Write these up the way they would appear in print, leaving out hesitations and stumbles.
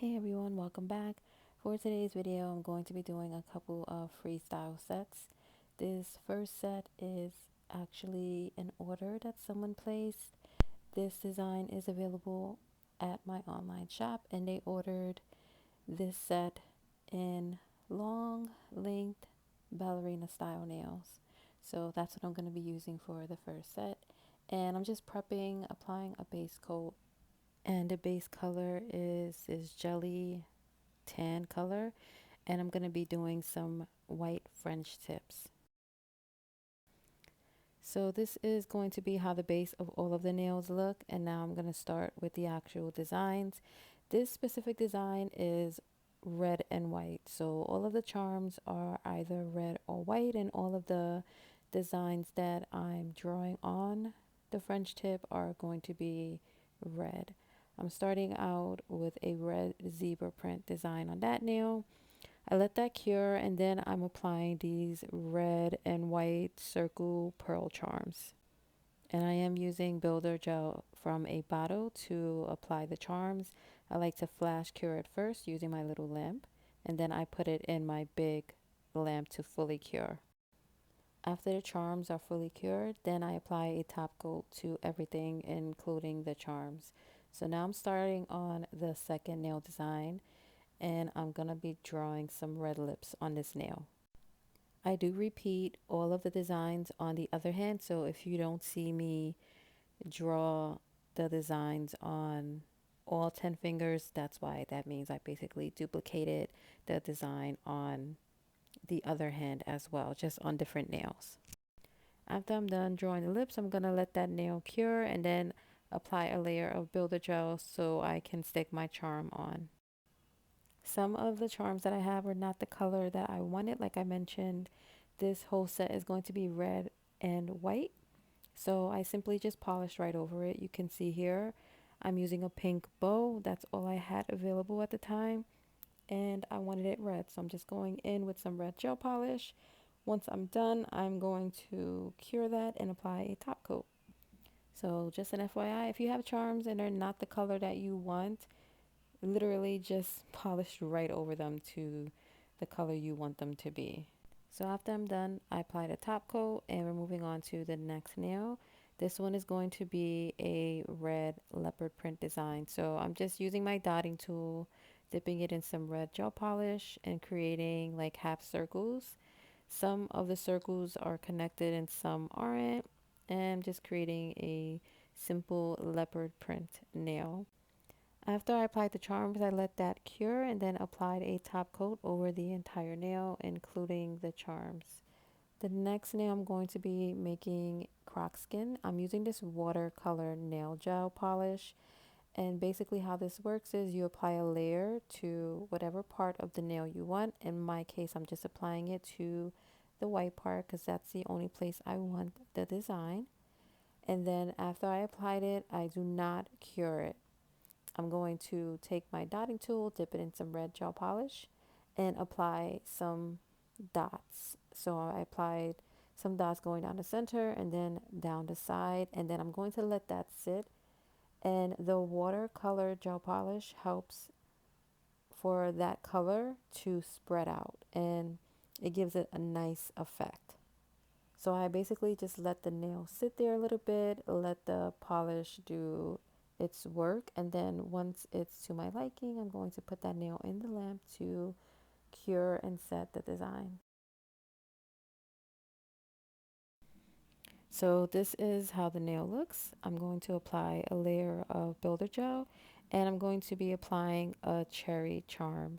Hey everyone, welcome back. For today's video, I'm going to be doing a couple of freestyle sets. This first set is actually an order that someone placed. This design is available at my online shop and they ordered this set in long length ballerina style nails. So that's what I'm going to be using for the first set. And I'm just prepping, applying a base coat. And the base color is this jelly tan color, and I'm going to be doing some white French tips. So this is going to be how the base of all of the nails look, and now I'm going to start with the actual designs. This specific design is red and white, so all of the charms are either red or white, and all of the designs that I'm drawing on the French tip are going to be red. I'm starting out with a red zebra print design on that nail. I let that cure and then I'm applying these red and white circle pearl charms. And I am using builder gel from a bottle to apply the charms. I like to flash cure it first using my little lamp, and then I put it in my big lamp to fully cure. After the charms are fully cured, then I apply a top coat to everything, including the charms. So now I'm starting on the second nail design, and I'm gonna be drawing some red lips on this nail. I do repeat all of the designs on the other hand, so if you don't see me draw the designs on all 10 fingers, that's why. That means I basically duplicated the design on the other hand as well, just on different nails. After I'm done drawing the lips, I'm gonna let that nail cure and then apply a layer of builder gel so I can stick my charm on. Some of the charms that I have are not the color that I wanted. Like I mentioned, this whole set is going to be red and white. So I simply just polished right over it. You can see here, I'm using a pink bow. That's all I had available at the time. And I wanted it red. So I'm just going in with some red gel polish. Once I'm done, I'm going to cure that and apply a top coat. So just an FYI, if you have charms and they're not the color that you want, literally just polish right over them to the color you want them to be. So after I'm done, I applied a top coat and we're moving on to the next nail. This one is going to be a red leopard print design. So I'm just using my dotting tool, dipping it in some red gel polish and creating like half circles. Some of the circles are connected and some aren't. And I'm just creating a simple leopard print nail. After I applied the charms, I let that cure and then applied a top coat over the entire nail, including the charms. The next nail I'm going to be making croc skin. I'm using this watercolor nail gel polish. And basically how this works is you apply a layer to whatever part of the nail you want. In my case, I'm just applying it to the white part because that's the only place I want the design. And then after I applied it, I do not cure it. I'm going to take my dotting tool, dip it in some red gel polish, and apply some dots. So I applied some dots going down the center and then down the side, and then I'm going to let that sit. And the watercolor gel polish helps for that color to spread out and it gives it a nice effect. So I basically just let the nail sit there a little bit, let the polish do its work, and then once it's to my liking, I'm going to put that nail in the lamp to cure and set the design. So this is how the nail looks. I'm going to apply a layer of builder gel and I'm going to be applying a cherry charm.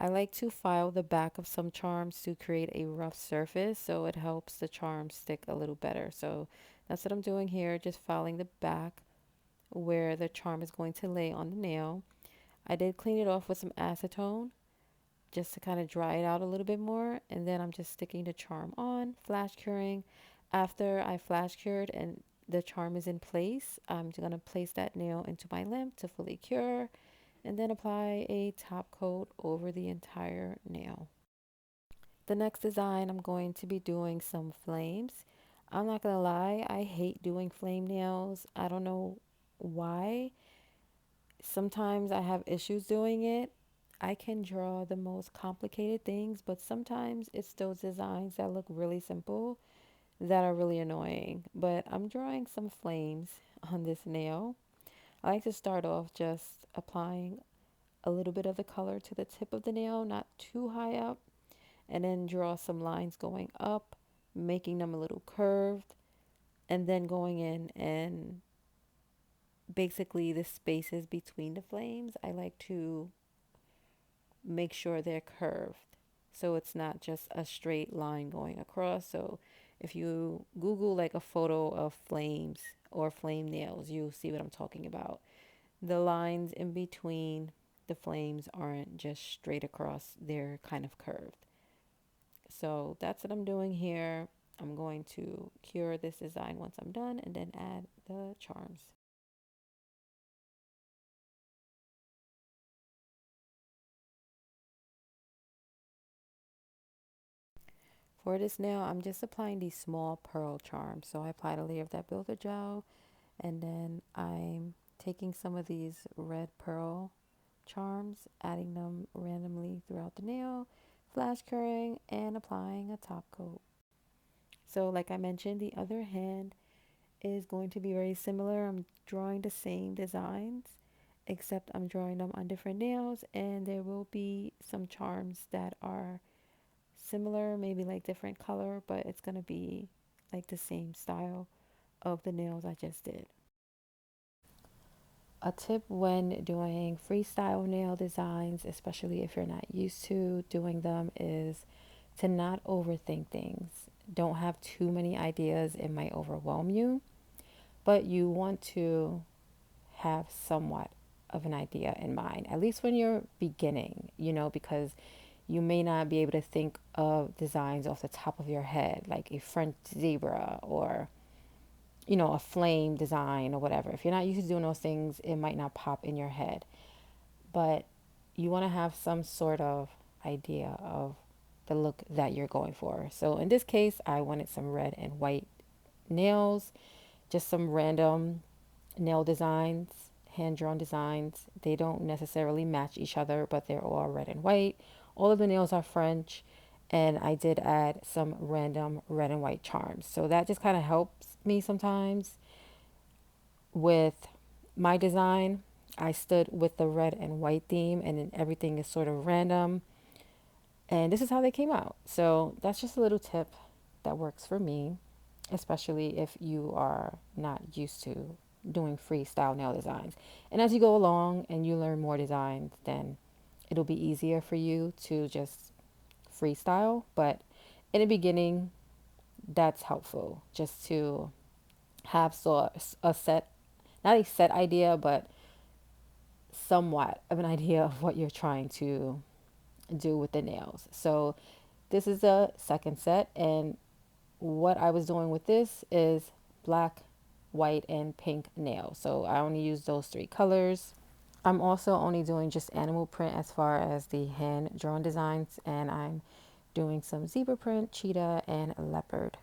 I like to file the back of some charms to create a rough surface so it helps the charm stick a little better. So that's what I'm doing here, just filing the back where the charm is going to lay on the nail. I did clean it off with some acetone just to kind of dry it out a little bit more, and then I'm just sticking the charm on, flash curing. After I flash cured and the charm is in place, I'm going to place that nail into my lamp to fully cure and then apply a top coat over the entire nail. The next design, I'm going to be doing some flames. I'm not gonna lie, I hate doing flame nails. I don't know why. Sometimes I have issues doing it. I can draw the most complicated things, but sometimes it's those designs that look really simple that are really annoying. But I'm drawing some flames on this nail. I like to start off just applying a little bit of the color to the tip of the nail, not too high up, and then draw some lines going up, making them a little curved, and then going in and basically the spaces between the flames, I like to make sure they're curved. So it's not just a straight line going across. So if you Google like a photo of flames or flame nails, you'll see what I'm talking about. The lines in between the flames aren't just straight across, they're kind of curved. So that's what I'm doing here. I'm going to cure this design once I'm done and then add the charms. For this nail, I'm just applying these small pearl charms. So I applied a layer of that builder gel, and then I'm taking some of these red pearl charms, adding them randomly throughout the nail, flash curing, and applying a top coat. So like I mentioned, the other hand is going to be very similar. I'm drawing the same designs, except I'm drawing them on different nails, and there will be some charms that are similar, maybe like different color, but it's going to be like the same style of the nails I just did. A tip when doing freestyle nail designs, especially if you're not used to doing them, is to not overthink things. Don't have too many ideas, it might overwhelm you, but you want to have somewhat of an idea in mind, at least when you're beginning, because you may not be able to think of designs off the top of your head, like a French zebra or, a flame design or whatever. If you're not used to doing those things, it might not pop in your head. But you want to have some sort of idea of the look that you're going for. So in this case, I wanted some red and white nails, just some random nail designs, hand drawn designs. They don't necessarily match each other, but they're all red and white. All of the nails are French, and I did add some random red and white charms. So that just kind of helps me sometimes with my design. I stood with the red and white theme, and then everything is sort of random. And this is how they came out. So that's just a little tip that works for me, especially if you are not used to doing freestyle nail designs. And as you go along and you learn more designs, then it'll be easier for you to just freestyle. But in the beginning, that's helpful just to have a set, not a set idea, but somewhat of an idea of what you're trying to do with the nails. So this is the second set, and what I was doing with this is black, white, and pink nails. So I only use those three colors. I'm also only doing just animal print as far as the hand drawn designs, and I'm doing some zebra print, cheetah, and leopard.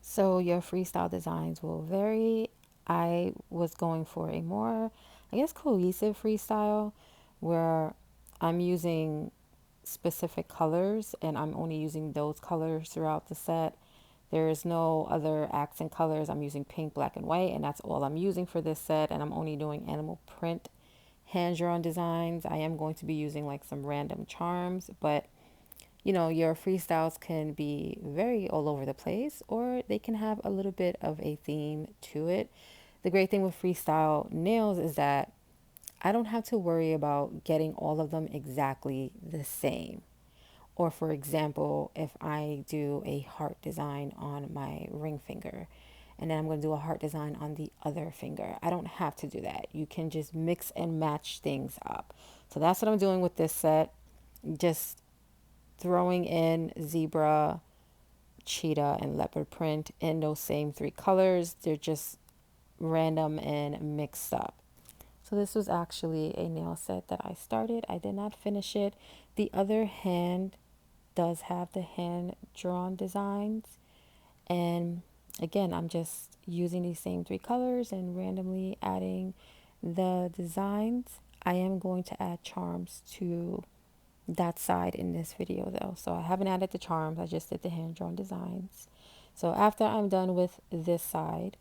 So your freestyle designs will vary. I was going for a more, I guess, cohesive freestyle where I'm using specific colors and I'm only using those colors throughout the set. There is no other accent colors. I'm using pink, black, and white, and that's all I'm using for this set. And I'm only doing animal print hand drawn designs. I am going to be using like some random charms, but your freestyles can be very all over the place or they can have a little bit of a theme to it. The great thing with freestyle nails is that I don't have to worry about getting all of them exactly the same. Or, for example, if I do a heart design on my ring finger and then I'm going to do a heart design on the other finger, I don't have to do that. You can just mix and match things up. So that's what I'm doing with this set. Just throwing in zebra, cheetah, and leopard print in those same three colors. They're just random and mixed up. So this was actually a nail set that I started. I did not finish it. The other hand does have the hand drawn designs. And again, I'm just using these same three colors and randomly adding The designs, I am going to add charms to that side in this video though. So I haven't added the charms, I just did the hand-drawn designs. So after I'm done with this side,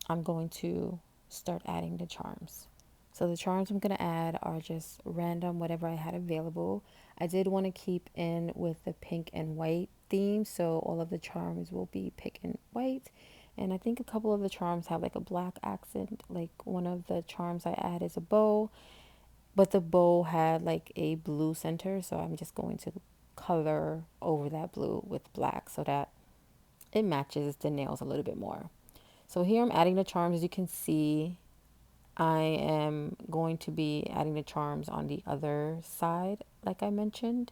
I'm going to start adding the charms. So the charms I'm going to add are just random, whatever I had available. I did want to keep in with the pink and white theme, so all of the charms will be pink and white. And I think a couple of the charms have like a black accent. Like one of the charms I add is a bow, but the bow had like a blue center, so I'm just going to color over that blue with black so that it matches the nails a little bit more. So here I'm adding the charms. As you can see, I am going to be adding the charms on the other side, like I mentioned.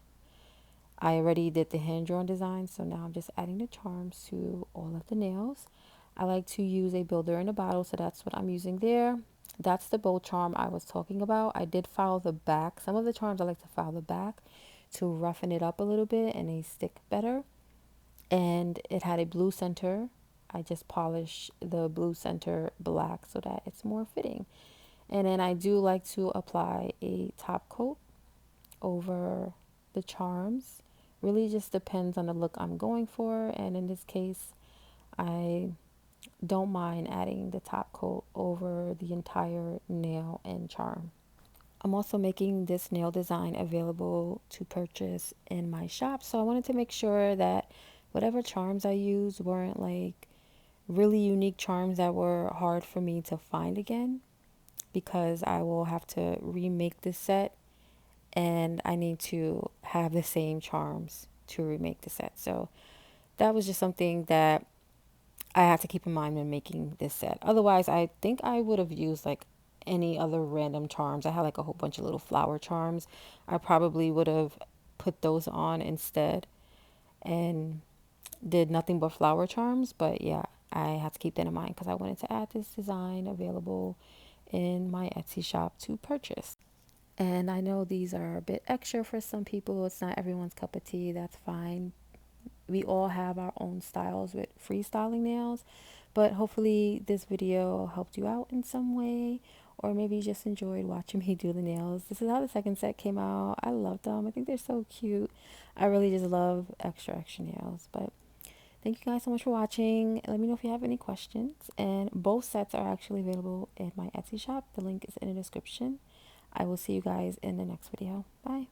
I already did the hand-drawn design, so now I'm just adding the charms to all of the nails. I like to use a builder in a bottle, so that's what I'm using there. That's the bow charm I was talking about. I did file the back. Some of the charms I like to file the back to roughen it up a little bit and they stick better. And it had a blue center. I just polished the blue center black so that it's more fitting. And then I do like to apply a top coat over the charms. Really just depends on the look I'm going for. And in this case, I don't mind adding the top coat over the entire nail and charm. I'm also making this nail design available to purchase in my shop. So I wanted to make sure that whatever charms I used weren't like really unique charms that were hard for me to find again, because I will have to remake this set and I need to have the same charms to remake the set. So that was just something that I had to keep in mind when making this set. Otherwise, I think I would have used like any other random charms. I had like a whole bunch of little flower charms. I probably would have put those on instead and did nothing but flower charms. But yeah, I had to keep that in mind because I wanted to add this design available in my Etsy shop to purchase. And I know these are a bit extra for some people. It's not everyone's cup of tea. That's fine. We all have our own styles with freestyling nails, but hopefully this video helped you out in some way, or maybe you just enjoyed watching me do the nails. This is how the second set came out. I love them. I think they're so cute. I really just love extra nails. But thank you guys so much for watching. Let me know if you have any questions, and both sets are actually available in my Etsy shop. The link is in the description. I will see you guys in the next video. Bye.